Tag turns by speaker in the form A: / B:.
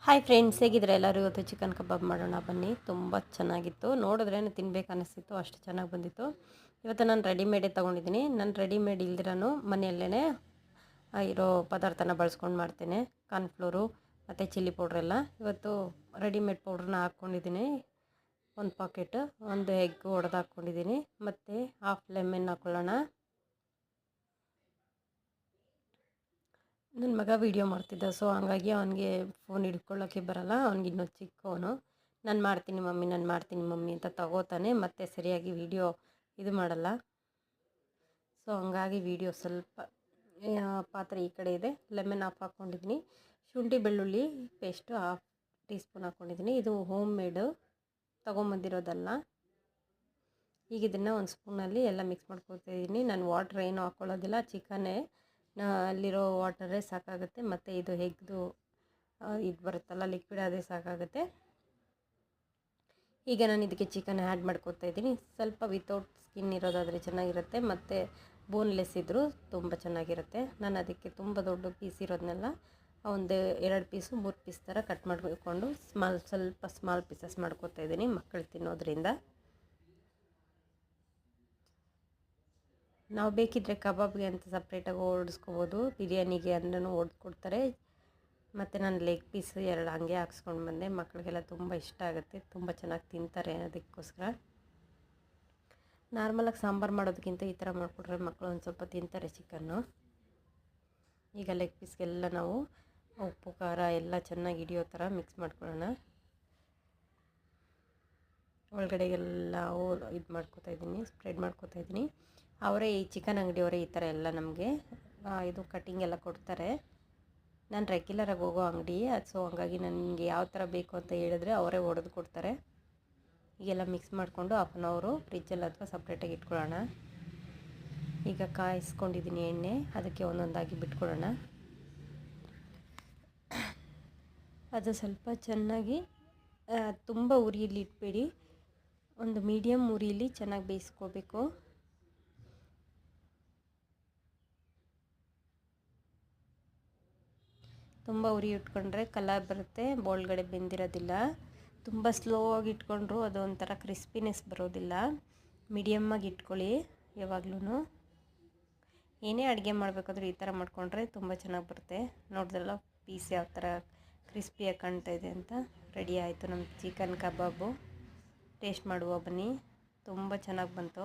A: Hi friends, ಹೇಗಿದ್ರೆ ಎಲ್ಲರೂ? ಇವತ್ತು chicken ಕಬಾಬ್ ಮಾಡೋಣ ಬನ್ನಿ. ತುಂಬ ಚೆನ್ನಾಗಿತ್ತು, ನೋಡಿದ್ರೇ ತಿನ್ಬೇಕು ಅನ್ನಿಸ್ತಿತ್ತು, ಅಷ್ಟು ಚೆನ್ನಾಗಿ ಬಂದಿತ್ತು. ಇವತ್ತು ನಾನು ರೆಡಿಮೇಡೇ ತೊಗೊಂಡಿದ್ದೀನಿ. ನಾನು ರೆಡಿಮೇಡ್ ಇಲ್ದಿರನು ಮನೆಯಲ್ಲೇ ಇರೋ ಪದಾರ್ಥನ ಬಳಸ್ಕೊಂಡು ಮಾಡ್ತೇನೆ. ಕಾರ್ನ್ಫ್ಲೋರು ಮತ್ತು ಚಿಲ್ಲಿ ಪೌಡ್ರೆಲ್ಲ. ಇವತ್ತು ರೆಡಿಮೇಡ್ ಪೌಡ್ರನ್ನ ಹಾಕ್ಕೊಂಡಿದ್ದೀನಿ. ಒಂದು ಪಾಕೆಟ್, ಒಂದು ಎಗ್ ಒಡೆದು ಹಾಕ್ಕೊಂಡಿದ್ದೀನಿ, ಮತ್ತು ಹಾಫ್ ಲೆಮನ್ ಹಾಕ್ಕೊಳ್ಳೋಣ. ನನ್ನ ಮಗ ವೀಡಿಯೋ ಮಾಡ್ತಿದ್ದ, ಸೊ ಹಂಗಾಗಿ ಅವನಿಗೆ ಫೋನ್ ಹಿಡ್ಕೊಳ್ಳೋಕ್ಕೆ ಬರಲ್ಲ. ಅವ್ನಿಗಿನ್ನೂ ಚಿಕ್ಕವನು. ನಾನು ಮಾಡ್ತೀನಿ ಮಮ್ಮಿ ಅಂತ ತಗೋತಾನೆ, ಮತ್ತು ಸರಿಯಾಗಿ ವೀಡಿಯೋ ಇದು ಮಾಡಲ್ಲ. ಸೊ ಹಂಗಾಗಿ ವೀಡಿಯೋ ಸ್ವಲ್ಪ ಪಾತ್ರೆ ಈ ಕಡೆ ಇದೆ. ಲೆಮನ್ ಹಾಕ್ಕೊಂಡಿದ್ದೀನಿ. ಶುಂಠಿ ಬೆಳ್ಳುಳ್ಳಿ ಪೇಸ್ಟು ಹಾಫ್ ಟೀ ಸ್ಪೂನ್ ಹಾಕ್ಕೊಂಡಿದ್ದೀನಿ. ಇದು ಹೋಮ್ ಮೇಡು, ತೊಗೊಂಬಂದಿರೋದಲ್ಲ. ಈಗ ಇದನ್ನು ಒಂದು ಸ್ಪೂನಲ್ಲಿ ಎಲ್ಲ ಮಿಕ್ಸ್ ಮಾಡ್ಕೊತಾಯಿದ್ದೀನಿ. ನಾನು ವಾಟ್ರ್ ಏನೂ ಹಾಕ್ಕೊಳ್ಳೋದಿಲ್ಲ, ಚಿಕನ್ನೇ ಅಲ್ಲಿರೋ ವಾಟರೇ ಸಾಕಾಗುತ್ತೆ. ಮತ್ತು ಇದು ಎಗ್ದು ಇದು ಬರುತ್ತಲ್ಲ ಲಿಕ್ವಿಡ್, ಅದೇ ಸಾಕಾಗುತ್ತೆ. ಈಗ ನಾನು ಇದಕ್ಕೆ ಚಿಕನ್ ಆ್ಯಡ್ ಮಾಡ್ಕೊತಾ ಇದ್ದೀನಿ. ಸ್ವಲ್ಪ ವಿತೌಟ್ ಸ್ಕಿನ್ ಇರೋದಾದರೆ ಚೆನ್ನಾಗಿರುತ್ತೆ, ಮತ್ತು ಬೋನ್ಲೆಸ್ ಇದ್ದರೂ ತುಂಬ ಚೆನ್ನಾಗಿರುತ್ತೆ. ನಾನು ಅದಕ್ಕೆ ತುಂಬ ದೊಡ್ಡ ಪೀಸ್ ಇರೋದನ್ನೆಲ್ಲ ಒಂದು 2 ಪೀಸು 3 ಪೀಸ್ ಥರ ಕಟ್ ಮಾಡಿಕೊಂಡು ಸ್ವಲ್ಪ ಸ್ಮಾಲ್ ಪೀಸಸ್ ಮಾಡ್ಕೊತಾ ಇದ್ದೀನಿ, ಮಕ್ಕಳು ತಿನ್ನೋದ್ರಿಂದ. ನಾವು ಬೇಕಿದ್ದರೆ ಕಬಾಬ್ಗೆ ಅಂತ ಸಪ್ರೇಟಾಗಿ ಓಡಿಸ್ಕೋಬೋದು, ಬಿರಿಯಾನಿಗೆ ಅಂದ್ರೂ ಓಡಿಸ್ಕೊಡ್ತಾರೆ. ಮತ್ತು ನಾನು ಲೆಗ್ ಪೀಸ್ 2 ಹಂಗೆ ಹಾಕ್ಸ್ಕೊಂಡು ಬಂದೆ. ಮಕ್ಕಳಿಗೆಲ್ಲ ತುಂಬ ಇಷ್ಟ ಆಗುತ್ತೆ, ತುಂಬ ಚೆನ್ನಾಗಿ ತಿಂತಾರೆ. ಅದಕ್ಕೋಸ್ಕರ ನಾರ್ಮಲಾಗಿ ಸಾಂಬಾರು ಮಾಡೋದಕ್ಕಿಂತ ಈ ಥರ ಮಾಡಿಕೊಟ್ರೆ ಮಕ್ಕಳು ಒಂದು ಸ್ವಲ್ಪ ತಿಂತಾರೆ ಚಿಕನ್ನು. ಈಗ ಲೆಗ್ ಪೀಸ್ಗೆಲ್ಲ ನಾವು ಉಪ್ಪು ಖಾರ ಎಲ್ಲ ಚೆನ್ನಾಗಿ ಹಿಡಿಯೋ ಥರ ಮಿಕ್ಸ್ ಮಾಡ್ಕೊಳ್ಳೋಣ. ಒಳಗಡೆಗೆಲ್ಲ ಇದು ಮಾಡ್ಕೊತಾ ಇದ್ದೀನಿ, ಸ್ಪ್ರೆಡ್ ಮಾಡ್ಕೊತಾ ಇದ್ದೀನಿ. ಅವರೇ ಈ ಚಿಕನ್ ಅಂಗಡಿಯವರೇ ಈ ಥರ ಎಲ್ಲ ನಮಗೆ ಇದು ಕಟ್ಟಿಂಗ್ ಎಲ್ಲ ಕೊಡ್ತಾರೆ. ನಾನು ರೆಗ್ಯುಲರಾಗಿ ಹೋಗೋ ಅಂಗಡಿ ಅದು, ಸೊ ಹಂಗಾಗಿ ನನಗೆ ಯಾವ ಥರ ಬೇಕು ಅಂತ ಹೇಳಿದ್ರೆ ಅವರೇ ಹೊಡೆದು ಕೊಡ್ತಾರೆ. ಈಗೆಲ್ಲ ಮಿಕ್ಸ್ ಮಾಡಿಕೊಂಡು 1/2 ಆನ್ ಅವರು ಫ್ರಿಜ್ಜಲ್ಲಿ ಅಥವಾ ಸಪ್ರೇಟಾಗಿ ಇಟ್ಕೊಳ್ಳೋಣ. ಈಗ ಕಾಯಿಸ್ಕೊಂಡಿದ್ದೀನಿ ಎಣ್ಣೆ, ಅದಕ್ಕೆ ಒಂದೊಂದಾಗಿ ಬಿಟ್ಕೊಳ್ಳೋಣ. ಅದು ಸ್ವಲ್ಪ ಚೆನ್ನಾಗಿ ತುಂಬ ಉರಿಯಲ್ಲಿ ಇಟ್ಬೇಡಿ, ಒಂದು ಮೀಡಿಯಮ್ ಉರಿಯಲ್ಲಿ ಚೆನ್ನಾಗಿ ಬೇಯಿಸ್ಕೋಬೇಕು. ತುಂಬ ಉರಿ ಇಟ್ಕೊಂಡ್ರೆ ಕಲರ್ ಬರುತ್ತೆ, ಒಳಗಡೆ ಬೆಂದಿರೋದಿಲ್ಲ. ತುಂಬ ಸ್ಲೋ ಆಗಿ ಇಟ್ಕೊಂಡ್ರು ಅದು ಒಂಥರ ಕ್ರಿಸ್ಪಿನೆಸ್ ಬರೋದಿಲ್ಲ. ಮೀಡಿಯಮ್ಮಾಗಿ ಇಟ್ಕೊಳ್ಳಿ ಯಾವಾಗ್ಲೂ. ಏನೇ ಅಡುಗೆ ಮಾಡಬೇಕಾದ್ರೂ ಈ ಥರ ಮಾಡಿಕೊಂಡ್ರೆ ತುಂಬ ಚೆನ್ನಾಗಿ ಬರುತ್ತೆ. ನೋಡಿದ್ರಲ್ಲ ಪೀಸ್ ಯಾವ ಥರ ಕ್ರಿಸ್ಪಿಯಾಗಿ ಕಾಣ್ತಾ ಇದೆ ಅಂತ. ರೆಡಿ ಆಯಿತು ನಮ್ಮ ಚಿಕನ್ ಕಬಾಬು. ಟೇಸ್ಟ್ ಮಾಡುವ ಬನ್ನಿ, ತುಂಬ ಚೆನ್ನಾಗಿ ಬಂತು.